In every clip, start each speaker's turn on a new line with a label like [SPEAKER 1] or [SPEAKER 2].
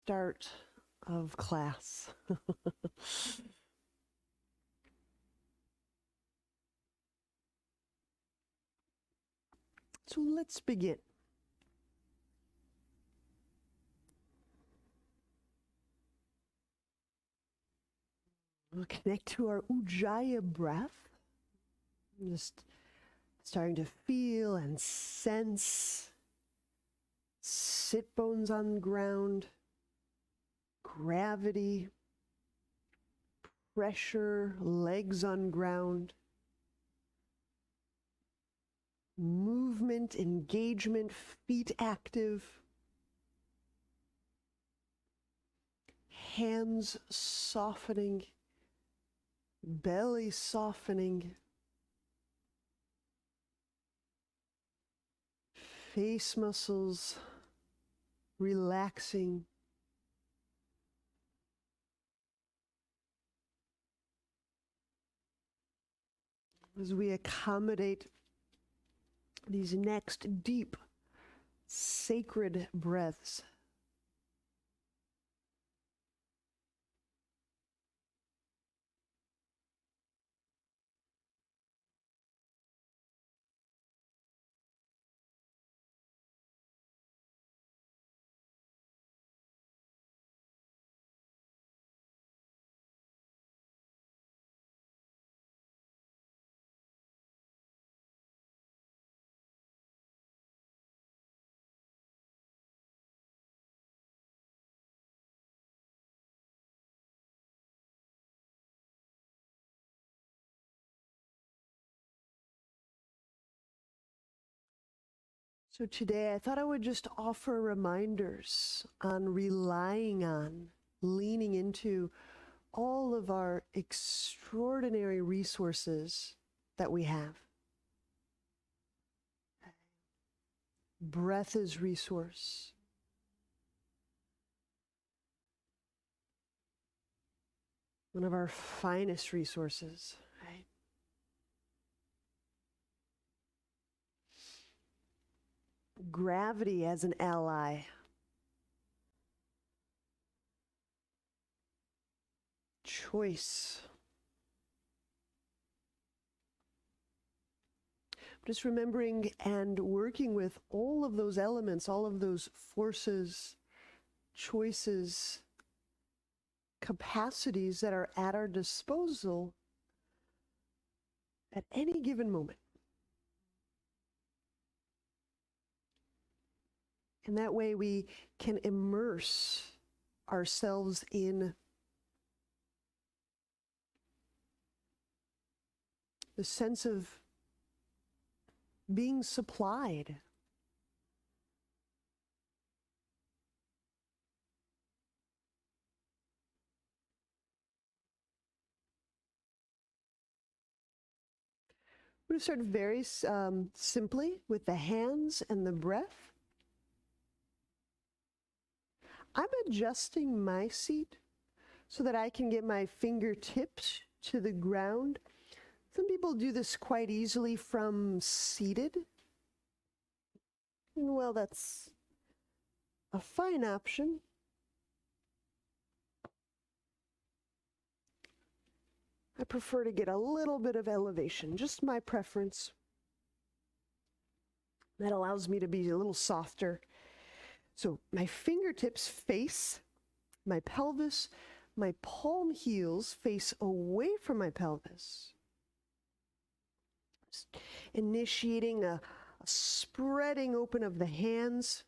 [SPEAKER 1] start of class. So let's begin. We'll connect to our Ujjayi breath. Just starting to feel and sense sit bones on the ground, gravity, pressure, legs on ground, movement, engagement, feet active, hands softening, belly softening, face muscles relaxing. As we accommodate these next deep, sacred breaths. So today I thought I would just offer reminders on relying on, leaning into all of our extraordinary resources that we have. Breath is resource. One of our finest resources, right? Gravity as an ally. Choice. Just remembering and working with all of those elements, all of those forces, choices, capacities that are at our disposal at any given moment. And that way we can immerse ourselves in the sense of being supplied. We're going to start very simply with the hands and the breath. I'm adjusting my seat so that I can get my fingertips to the ground. Some people do this quite easily from seated. And well, that's a fine option. I prefer to get a little bit of elevation, just my preference. That allows me to be a little softer. So my fingertips face my pelvis, my palm heels face away from my pelvis. Just initiating a spreading open of the hands.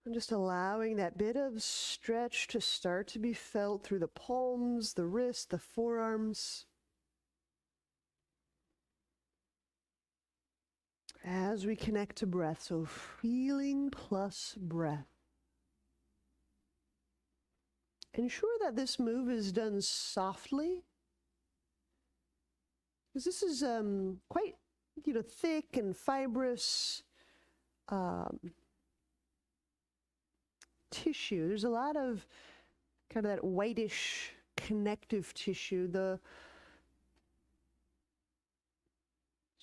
[SPEAKER 1] And just allowing that bit of stretch to start to be felt through the palms, the wrists, the forearms. As we connect to breath, so feeling plus breath. Ensure that this move is done softly, because this is quite, thick and fibrous tissue. There's a lot of kind of that whitish connective tissue.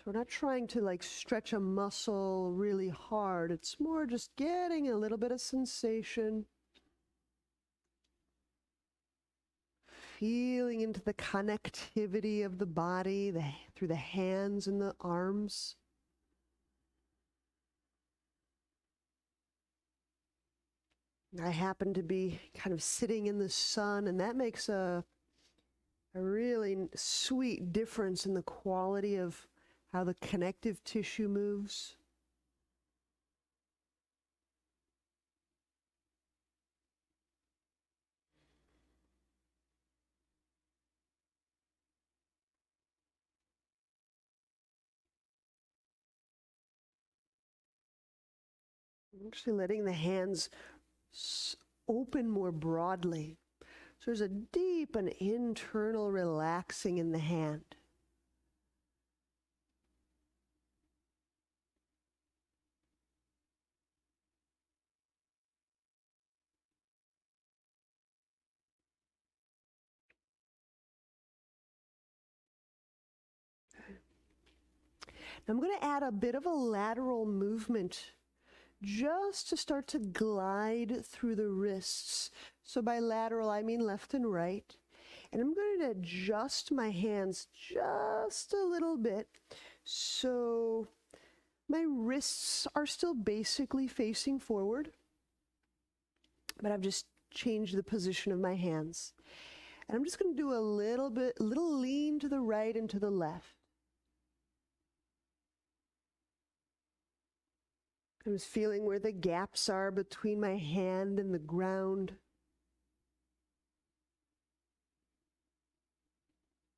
[SPEAKER 1] So So we're not trying to like stretch a muscle really hard. It's more just getting a little bit of sensation. Feeling into the connectivity of the body through the hands and the arms. I happen to be kind of sitting in the sun, and that makes a really sweet difference in the quality of how the connective tissue moves. Actually letting the hands open more broadly. So there's a deep and internal relaxing in the hand. Now I'm going to add a bit of a lateral movement just to start to glide through the wrists. So by lateral, I mean left and right. And I'm going to adjust my hands just a little bit so my wrists are still basically facing forward, but I've just changed the position of my hands. And I'm just going to do a little lean to the right and to the left. I was feeling where the gaps are between my hand and the ground.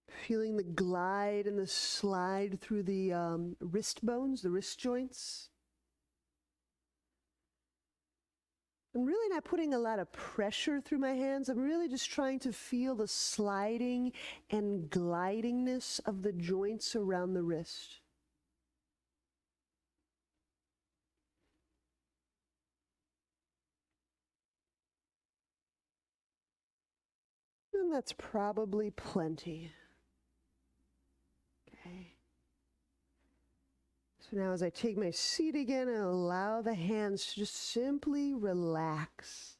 [SPEAKER 1] Feeling the glide and the slide through the wrist bones, the wrist joints. I'm really not putting a lot of pressure through my hands. I'm really just trying to feel the sliding and glidingness of the joints around the wrist. And that's probably plenty. Okay. So now as I take my seat again, I allow the hands to just simply relax.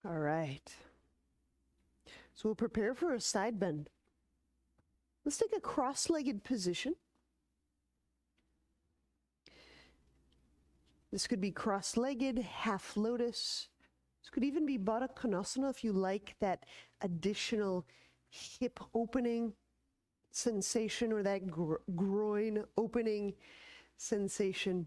[SPEAKER 1] All right. So we'll prepare for a side bend. Let's take a cross-legged position. This could be cross-legged, half lotus. This could even be Baddha Konasana if you like that additional hip opening sensation or that groin opening sensation.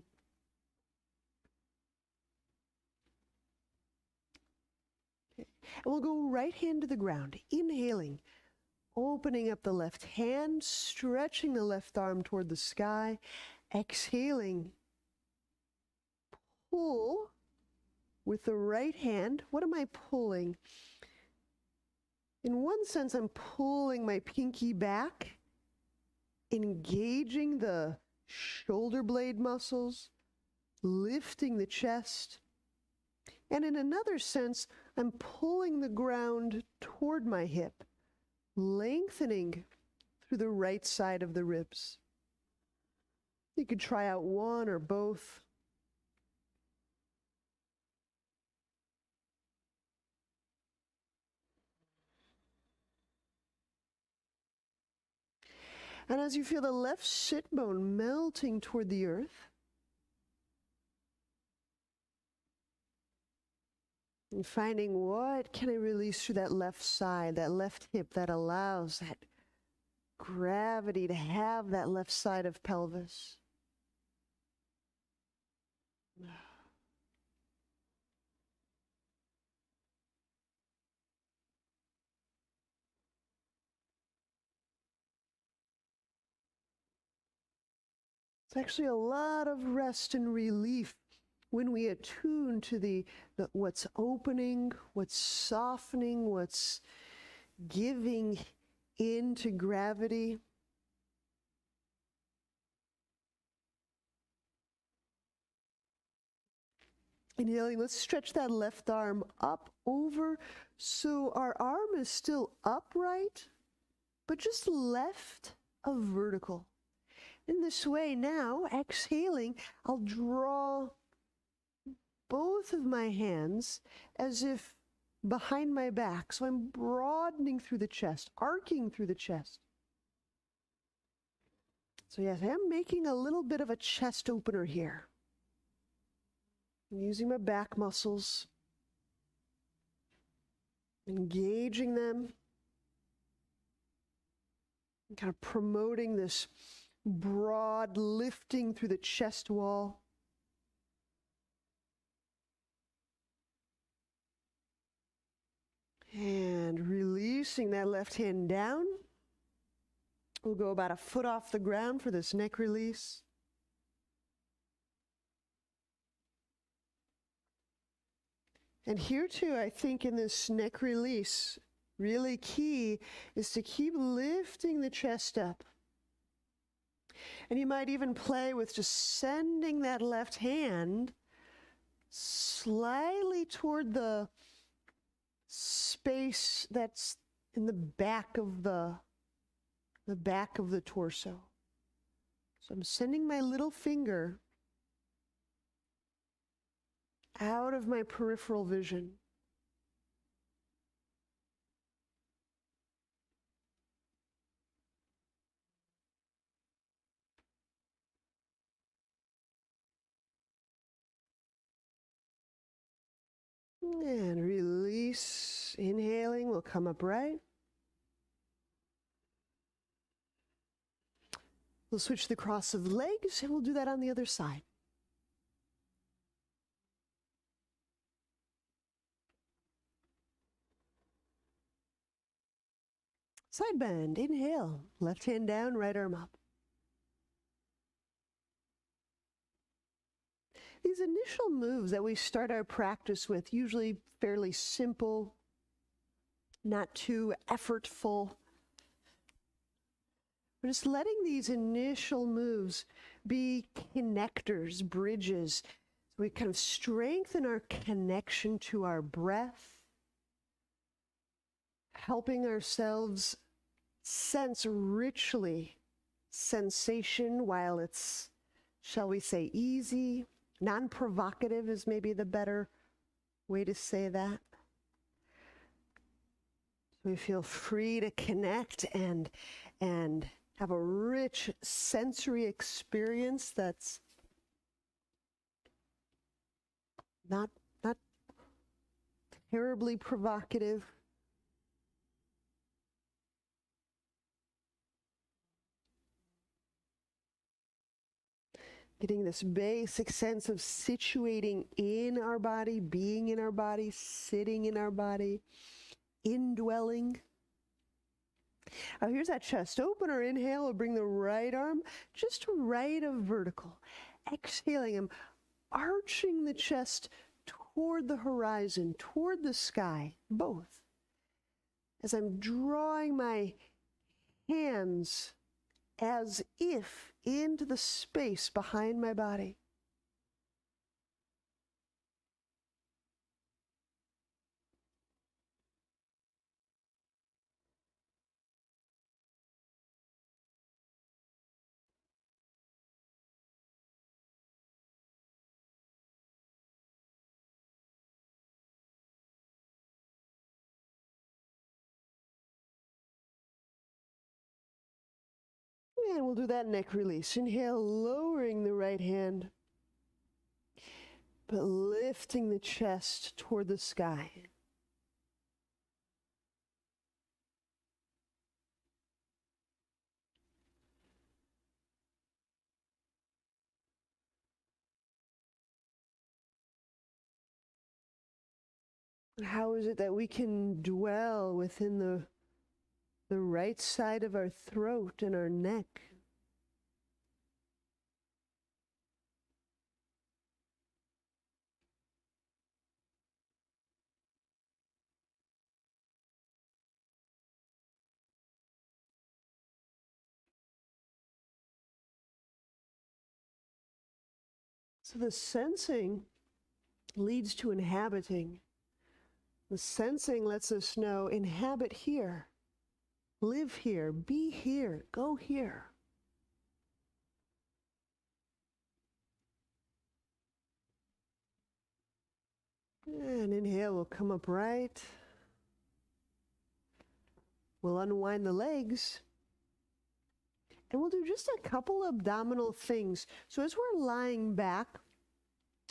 [SPEAKER 1] Okay. And we'll go right hand to the ground, inhaling, opening up the left hand, stretching the left arm toward the sky, exhaling, pull with the right hand. What am I pulling? In one sense, I'm pulling my pinky back, engaging the shoulder blade muscles, lifting the chest. And in another sense, I'm pulling the ground toward my hip, lengthening through the right side of the ribs. You could try out one or both. And as you feel the left sit bone melting toward the earth, And finding what can I release through that left side, that left hip that allows that gravity to have that left side of pelvis. It's actually a lot of rest and relief when we attune to the what's opening, what's softening, what's giving into gravity. Inhaling, let's stretch that left arm up over so our arm is still upright, but just left of vertical. In this way now, exhaling, I'll draw both of my hands as if behind my back. So I'm broadening through the chest, arcing through the chest. So yes, I am making a little bit of a chest opener here. I'm using my back muscles, engaging them, and kind of promoting this broad lifting through the chest wall. And releasing that left hand down. We'll go about a foot off the ground for this neck release. And here too, I think in this neck release, really key is to keep lifting the chest up. And you might even play with just sending that left hand slightly toward the space that's in the back of the torso. So I'm sending my little finger out of my peripheral vision. And release. Inhaling, we'll come upright. We'll switch the cross of legs, and we'll do that on the other side. Side bend, inhale, left hand down, right arm up. These initial moves that we start our practice with, usually fairly simple, not too effortful. We're just letting these initial moves be connectors, bridges. So we kind of strengthen our connection to our breath, helping ourselves sense richly sensation while it's, shall we say, easy. Non-provocative is maybe the better way to say that. We feel free to connect and have a rich sensory experience that's not terribly provocative. Getting this basic sense of situating in our body, being in our body, sitting in our body, indwelling. Now here's that chest opener. Inhale, we'll bring the right arm just right of vertical. Exhaling, I'm arching the chest toward the horizon, toward the sky, both. As I'm drawing my hands as if into the space behind my body. And we'll do that neck release. Inhale, lowering the right hand. but lifting the chest toward the sky. How is it that we can dwell within the right side of our throat and our neck? So the sensing leads to inhabiting. The sensing lets us know, inhabit here, live here, be here, go here. And inhale, we'll come upright. We'll unwind the legs. And we'll do just a couple abdominal things. So as we're lying back,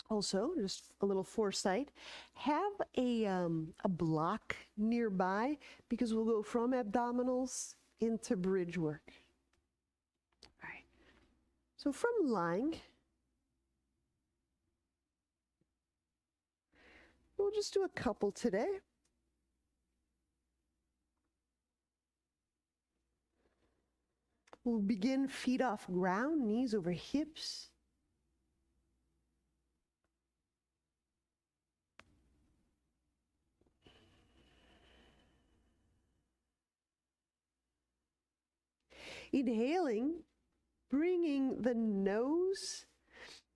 [SPEAKER 1] also, just a little foresight, have a block nearby because we'll go from abdominals into bridge work. All right. So from lying, we'll just do a couple today. We'll begin feet off ground, knees over hips. Inhaling, bringing the nose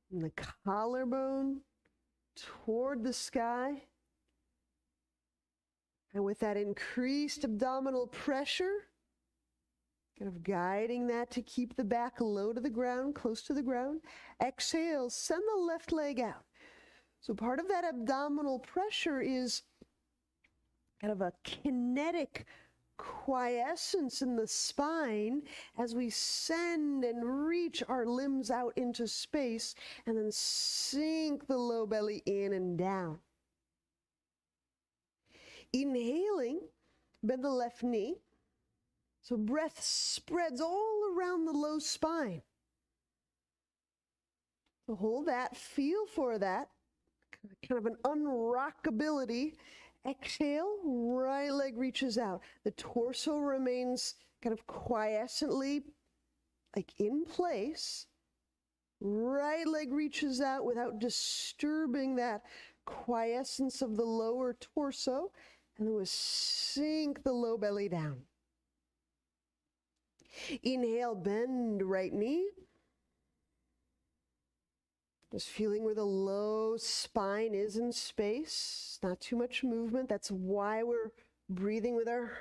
[SPEAKER 1] and the collarbone toward the sky. And with that increased abdominal pressure, kind of guiding that to keep the back low to the ground, close to the ground. Exhale, send the left leg out. So part of that abdominal pressure is kind of a kinetic quiescence in the spine as we send and reach our limbs out into space and then sink the low belly in and down. Inhaling, bend the left knee. So breath spreads all around the low spine. So hold that, feel for that, kind of an unrockability. Exhale, right leg reaches out. The torso remains kind of quiescently, like in place. Right leg reaches out without disturbing that quiescence of the lower torso. And then we'll sink the low belly down. Inhale, bend right knee. Just feeling where the low spine is in space. Not too much movement. That's why we're breathing with our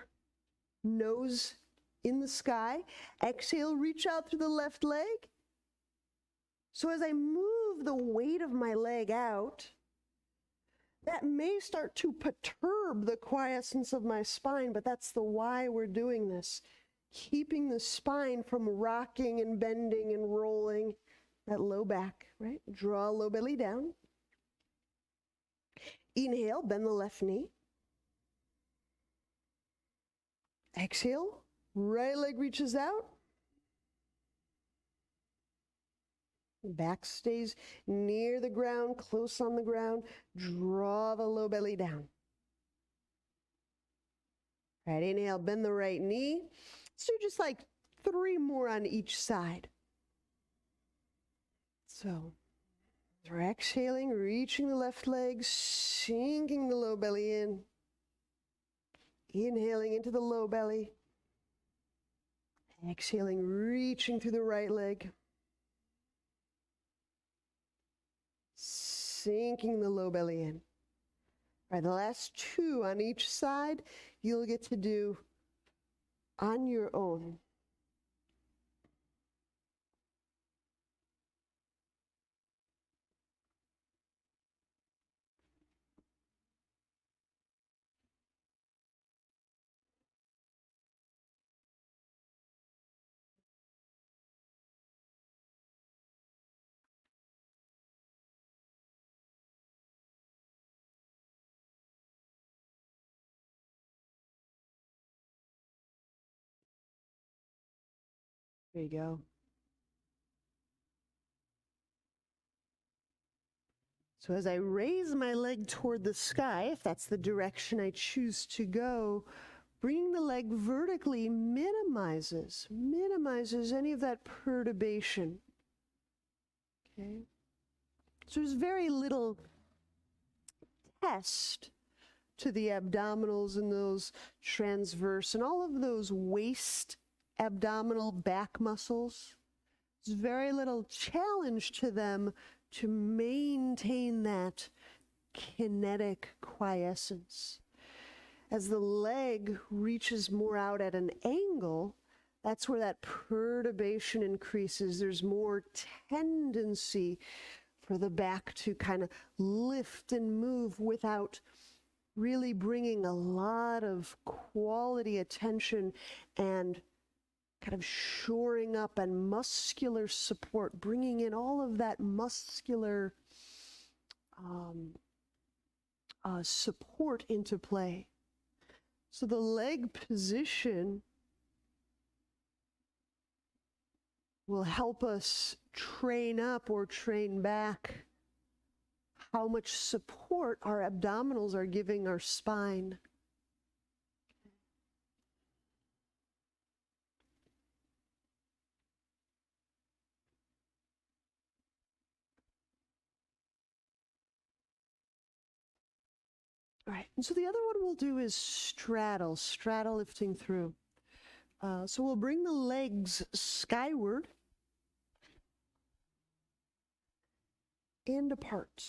[SPEAKER 1] nose in the sky. Exhale, reach out through the left leg. So as I move the weight of my leg out, that may start to perturb the quiescence of my spine, but that's the why we're doing this. Keeping the spine from rocking and bending and rolling, that low back, right? Draw low belly down. Inhale, bend the left knee. Exhale, right leg reaches out. Back stays near the ground, close on the ground. Draw the low belly down. All right, inhale, bend the right knee. Let's do just like 3 more on each side. So, we're exhaling, reaching the left leg, sinking the low belly in. Inhaling into the low belly. Exhaling, reaching through the right leg. Sinking the low belly in. All right, the last 2 on each side, you'll get to do on your own. There you go. So as I raise my leg toward the sky, if that's the direction I choose to go, bringing the leg vertically minimizes any of that perturbation. Okay. So there's very little test to the abdominals and those transverse and all of those waist abdominal back muscles. There's very little challenge to them to maintain that kinetic quiescence. As the leg reaches more out at an angle, that's where that perturbation increases. There's more tendency for the back to kind of lift and move without really bringing a lot of quality attention and kind of shoring up and muscular support, bringing in all of that muscular support into play. So the leg position will help us train up or train back how much support our abdominals are giving our spine. All right, and so the other one we'll do is straddle lifting through. So we'll bring the legs skyward and apart.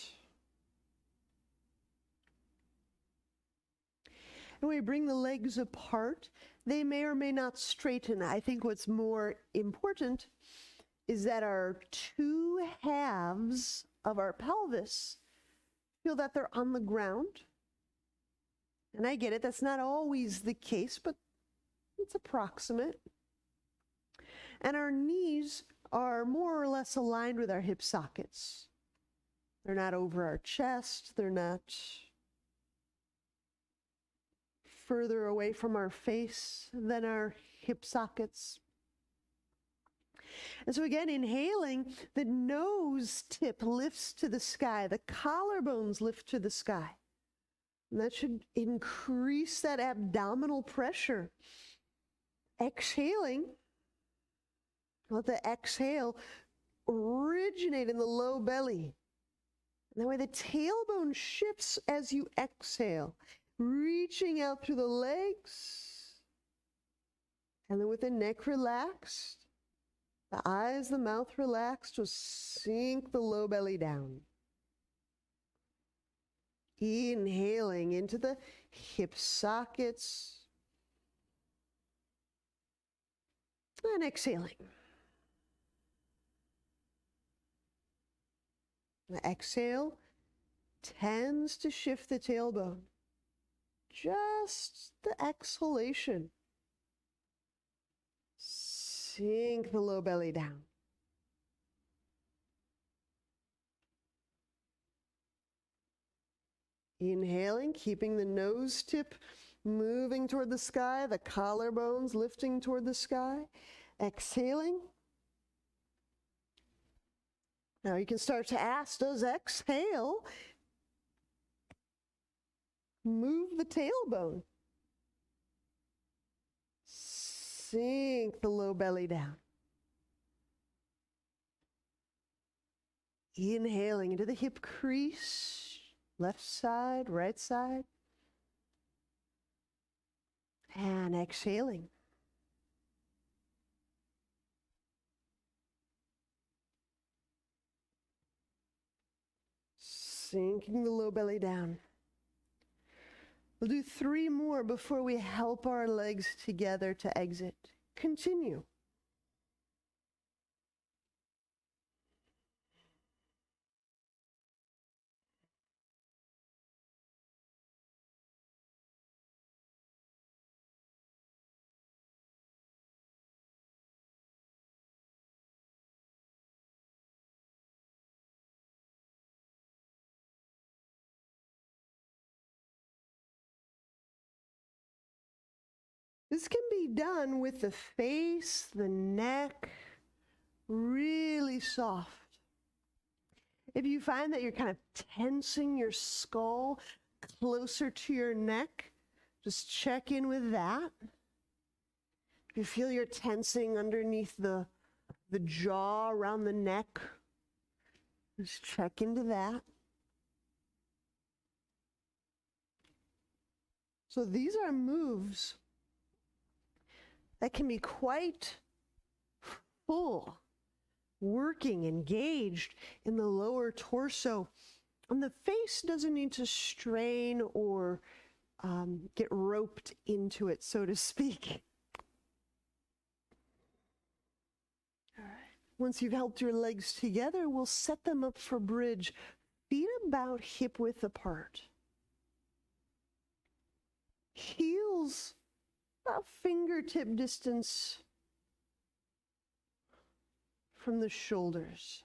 [SPEAKER 1] And when we bring the legs apart, they may or may not straighten. I think what's more important is that our two halves of our pelvis feel that they're on the ground. And I get it, that's not always the case, but it's approximate. And our knees are more or less aligned with our hip sockets. They're not over our chest, they're not further away from our face than our hip sockets. And so again, inhaling, the nose tip lifts to the sky, the collarbones lift to the sky. And that should increase that abdominal pressure. Exhaling, let the exhale originate in the low belly. And that way the tailbone shifts as you exhale, reaching out through the legs. And then with the neck relaxed, the eyes, the mouth relaxed, just sink the low belly down. Inhaling into the hip sockets. And exhaling. The exhale tends to shift the tailbone. Just the exhalation. Sink the low belly down. Inhaling, keeping the nose tip moving toward the sky, the collarbones lifting toward the sky. Exhaling. Now you can start to ask, does exhale move the tailbone? Sink the low belly down. Inhaling into the hip crease, left side, right side. And exhaling. Sinking the low belly down. We'll do 3 more before we help our legs together to exit. Continue. This can be done with the face, the neck, really soft. If you find that you're kind of tensing your skull closer to your neck, just check in with that. If you feel you're tensing underneath the jaw, around the neck, just check into that. So these are moves that can be quite full, working, engaged in the lower torso. And the face doesn't need to strain or get roped into it, so to speak. All right. Once you've helped your legs together, we'll set them up for bridge, feet about hip width apart. Heels about fingertip distance from the shoulders.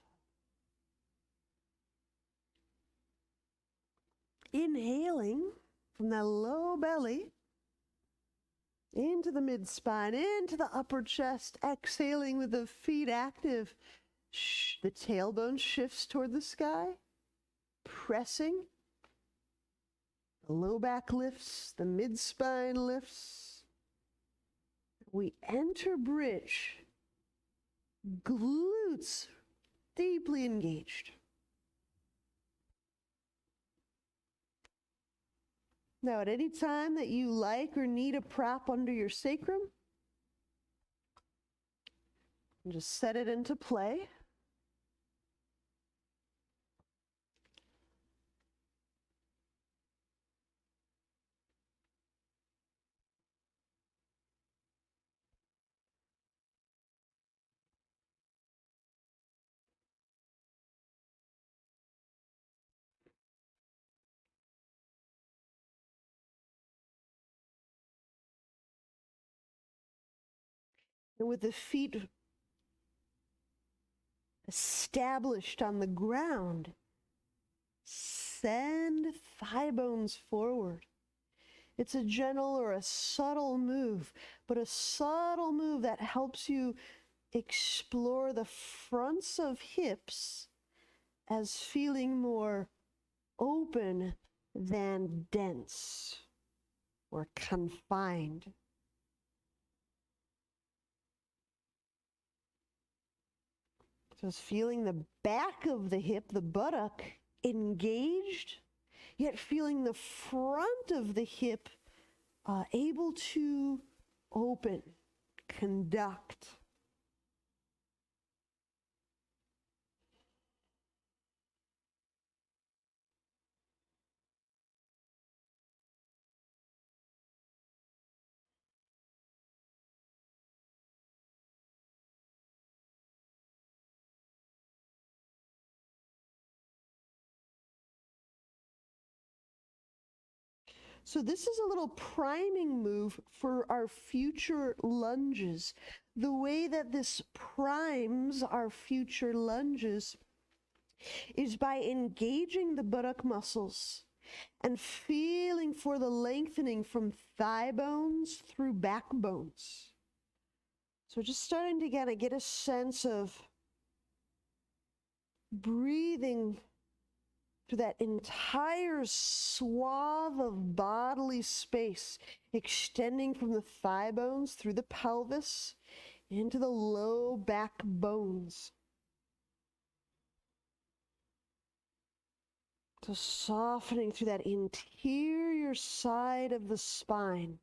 [SPEAKER 1] Inhaling from that low belly into the mid-spine, into the upper chest. Exhaling with the feet active. The tailbone shifts toward the sky. Pressing. The low back lifts, the mid-spine lifts. We enter bridge. Glutes deeply engaged. Now, at any time that you like or need a prop under your sacrum, just set it into play. And with the feet established on the ground, send thigh bones forward. It's a gentle or a subtle move, but a subtle move that helps you explore the fronts of hips as feeling more open than dense or confined. Just feeling the back of the hip, the buttock, engaged, yet feeling the front of the hip able to open, conduct. So this is a little priming move for our future lunges. The way that this primes our future lunges is by engaging the buttock muscles and feeling for the lengthening from thigh bones through back bones. So just starting to kind of get a sense of breathing through that entire swath of bodily space, extending from the thigh bones through the pelvis into the low back bones. So softening through that interior side of the spine.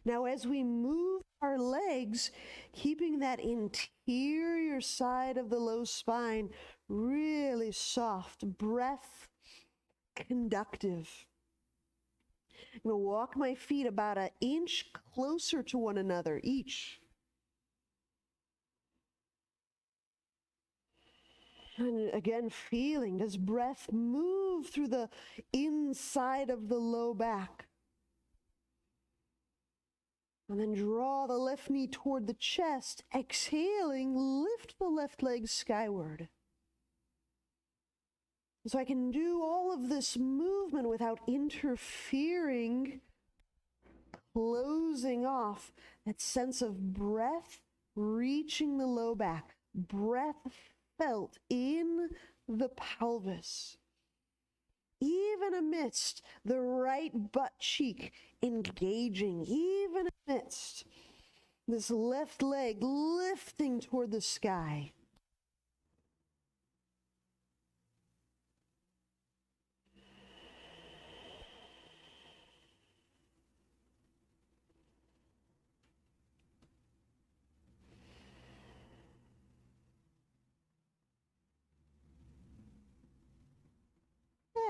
[SPEAKER 1] Now, as we move our legs, keeping that interior side of the low spine really soft, breath conductive. I'm going to walk my feet about an inch closer to one another each. And again, feeling, does breath move through the inside of the low back? And then draw the left knee toward the chest. Exhaling, lift the left leg skyward. So I can do all of this movement without interfering, closing off that sense of breath reaching the low back. Breath felt in the pelvis. Even amidst the right butt cheek engaging, even amidst this left leg lifting toward the sky.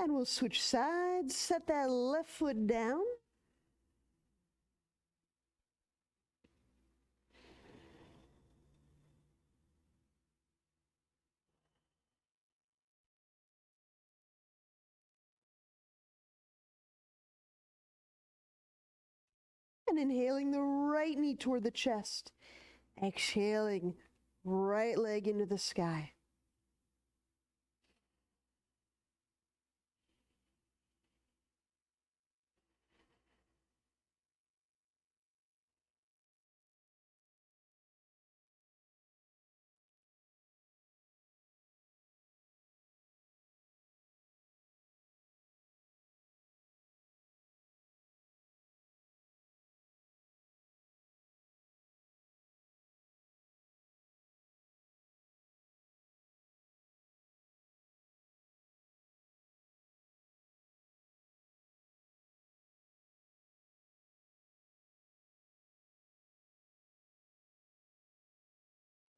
[SPEAKER 1] And we'll switch sides, set that left foot down. And inhaling the right knee toward the chest. Exhaling, right leg into the sky.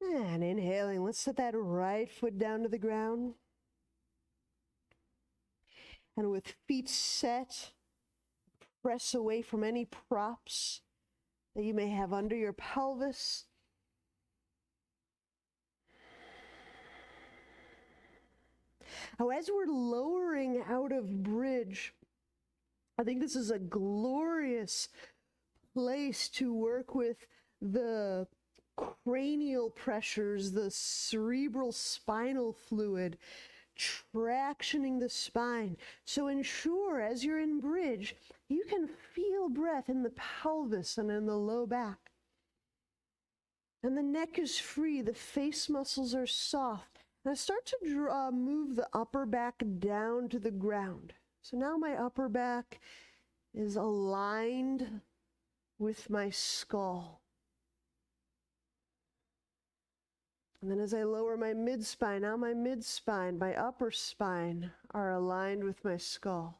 [SPEAKER 1] And inhaling, let's set that right foot down to the ground. And with feet set, press away from any props that you may have under your pelvis. Now, as we're lowering out of bridge, I think this is a glorious place to work with the cranial pressures, the cerebral spinal fluid, tractioning the spine. So ensure as you're in bridge, you can feel breath in the pelvis and in the low back. And the neck is free, the face muscles are soft. And I start to move the upper back down to the ground. So now my upper back is aligned with my skull. And then as I lower my mid-spine, now my mid-spine, my upper spine are aligned with my skull.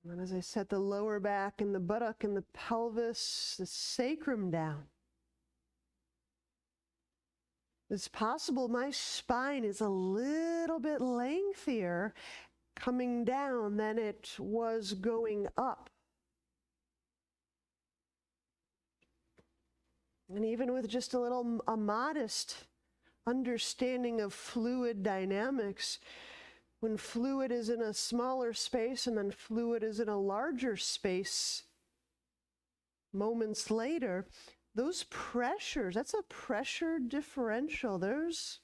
[SPEAKER 1] And then as I set the lower back and the buttock and the pelvis, the sacrum down, it's possible my spine is a little bit lengthier coming down than it was going up. And even with just a modest understanding of fluid dynamics, when fluid is in a smaller space and then fluid is in a larger space, moments later, those pressures, that's a pressure differential. There's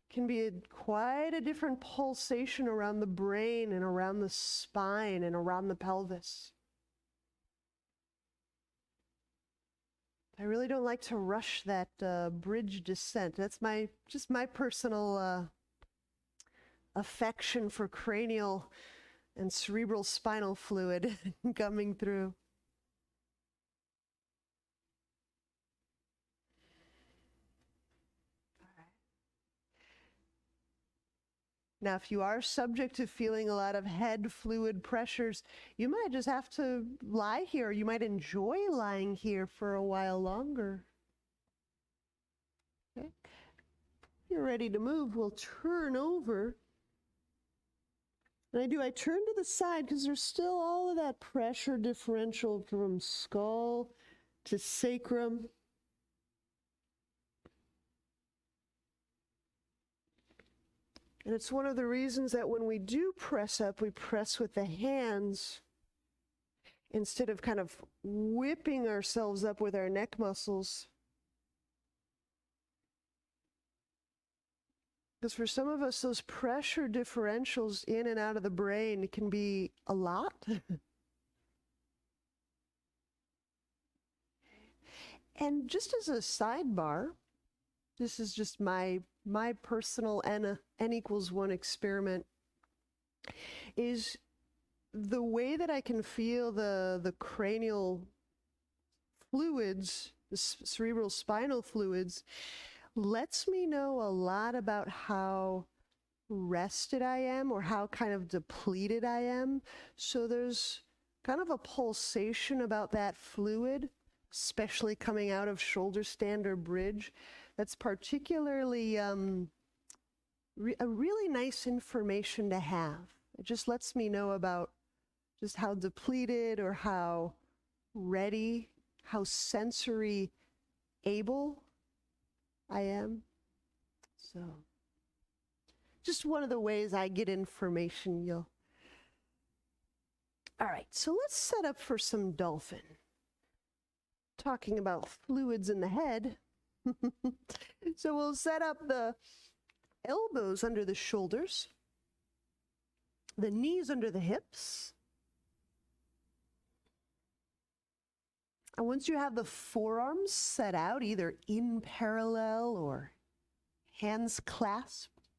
[SPEAKER 1] can be quite a different pulsation around the brain and around the spine and around the pelvis. I really don't like to rush that bridge descent. That's just my personal affection for cranial and cerebral spinal fluid coming through. Now, if you are subject to feeling a lot of head fluid pressures, you might just have to lie here. You might enjoy lying here for a while longer. Okay. You're ready to move. We'll turn over. And I turn to the side because there's still all of that pressure differential from skull to sacrum. And it's one of the reasons that when we do press up, we press with the hands instead of kind of whipping ourselves up with our neck muscles. Because for some of us, those pressure differentials in and out of the brain can be a lot. And just as a sidebar, this is just my personal N equals 1 experiment, is the way that I can feel the cranial fluids, the cerebral spinal fluids, lets me know a lot about how rested I am or how kind of depleted I am. So there's kind of a pulsation about that fluid, especially coming out of shoulder stand or bridge, that's particularly a really nice information to have. It just lets me know about just how depleted or how ready, how sensory able I am. So just one of the ways I get information. All right, so let's set up for some dolphin. Talking about fluids in the head. So we'll set up the elbows under the shoulders, the knees under the hips. And once you have the forearms set out, either in parallel or hands clasped,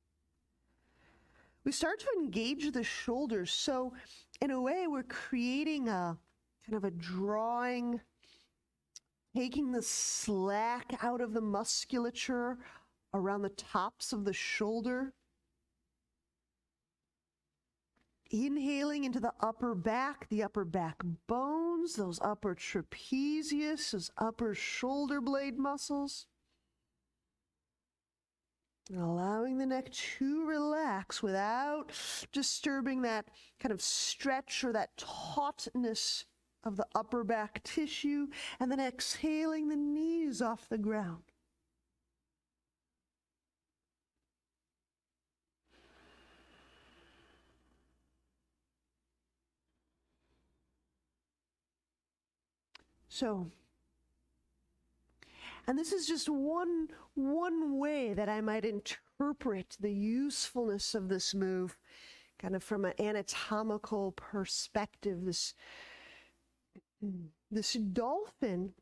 [SPEAKER 1] we start to engage the shoulders. So in a way, we're creating a kind of a drawing, taking the slack out of the musculature around the tops of the shoulder. Inhaling into the upper back bones, those upper trapezius, those upper shoulder blade muscles. And allowing the neck to relax without disturbing that kind of stretch or that tautness of the upper back tissue, and then exhaling the knees off the ground. So, and this is just one way that I might interpret the usefulness of this move, kind of from an anatomical perspective. This dolphin,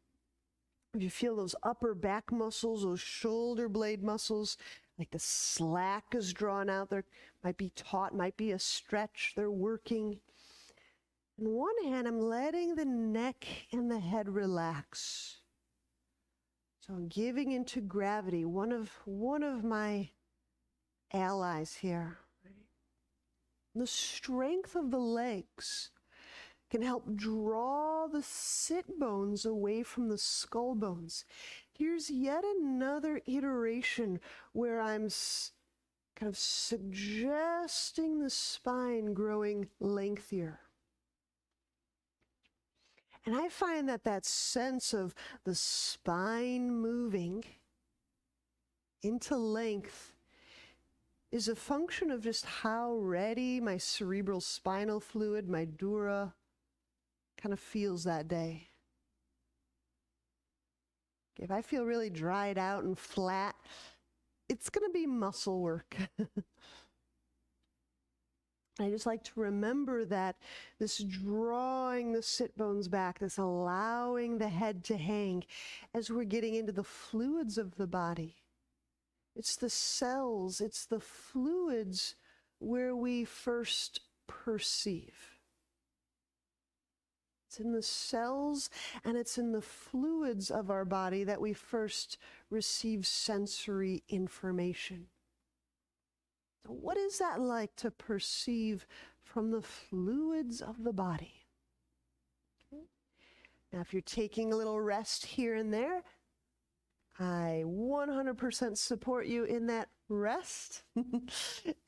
[SPEAKER 1] if you feel those upper back muscles, those shoulder blade muscles, like the slack is drawn out, there might be taut, might be a stretch, they're working. On one hand, I'm letting the neck and the head relax. So I'm giving into gravity, one of my allies here. Right? The strength of the legs can help draw the sit bones away from the skull bones. Here's yet another iteration where I'm kind of suggesting the spine growing lengthier. And I find that sense of the spine moving into length is a function of just how ready my cerebral spinal fluid, my dura, kind of feels that day. If I feel really dried out and flat, it's going to be muscle work. I just like to remember that this drawing the sit bones back, this allowing the head to hang as we're getting into the fluids of the body. It's the cells, it's the fluids where we first perceive. It's in the cells and it's in the fluids of our body that we first receive sensory information. So what is that like to perceive from the fluids of the body? Okay. Now, if you're taking a little rest here and there, I 100% support you in that rest. And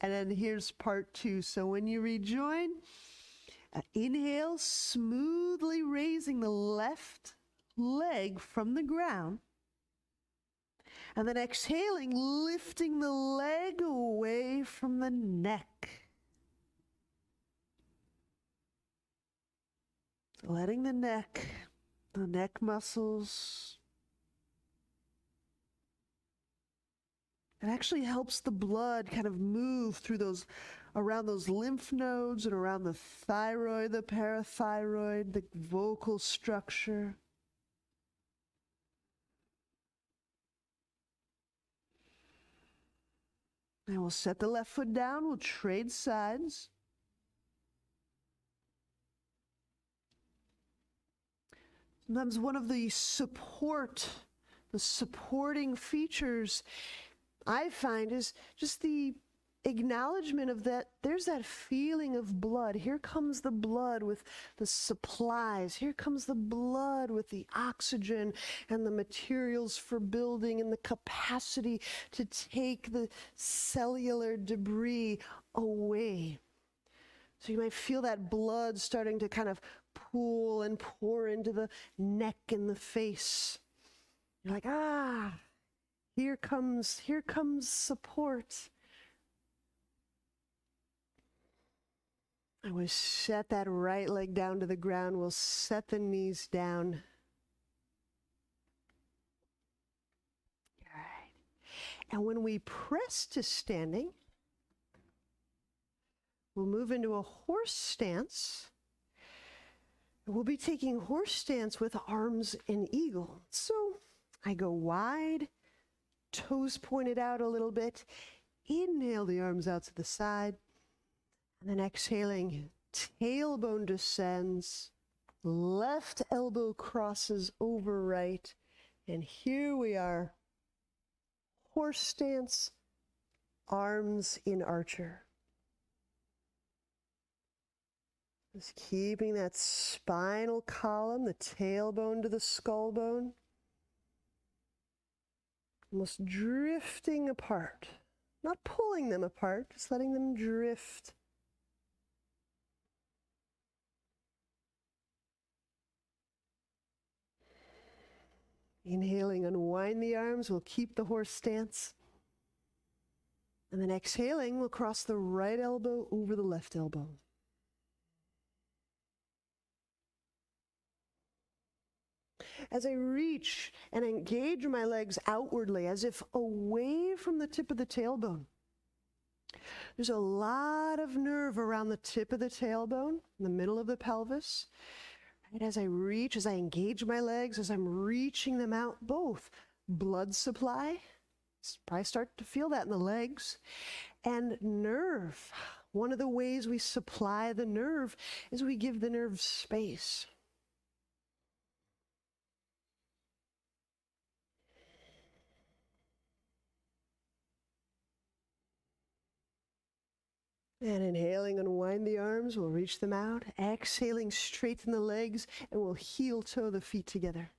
[SPEAKER 1] then here's part 2. So when you rejoin, inhale, smoothly raising the left leg from the ground. And then exhaling, lifting the leg away from the neck. Letting the neck muscles. It actually helps the blood kind of move through those, around those lymph nodes and around the thyroid, the parathyroid, the vocal structure. And we'll set the left foot down, we'll trade sides. Sometimes one of the supporting features I find is just the acknowledgement of that. There's that feeling of blood. Here comes the blood with the supplies. Here comes the blood with the oxygen and the materials for building and the capacity to take the cellular debris away. So you might feel that blood starting to kind of pool and pour into the neck and the face. You're like, here comes support. And we'll set that right leg down to the ground. We'll set the knees down. All right. And when we press to standing, we'll move into a horse stance. We'll be taking horse stance with arms in eagle. So I go wide, toes pointed out a little bit. Inhale the arms out to the side. And then exhaling, tailbone descends, left elbow crosses over right. And here we are, horse stance, arms in archer. Just keeping that spinal column, the tailbone to the skull bone, almost drifting apart. Not pulling them apart, just letting them drift. Inhaling, unwind the arms, we'll keep the horse stance. And then exhaling, we'll cross the right elbow over the left elbow. As I reach and engage my legs outwardly, as if away from the tip of the tailbone, there's a lot of nerve around the tip of the tailbone, in the middle of the pelvis. And as I reach, as I engage my legs, as I'm reaching them out, both blood supply, probably start to feel that in the legs, and nerve. One of the ways we supply the nerve is we give the nerve space. And inhaling, unwind the arms, we'll reach them out. Exhaling, straighten the legs, and we'll heel toe the feet together.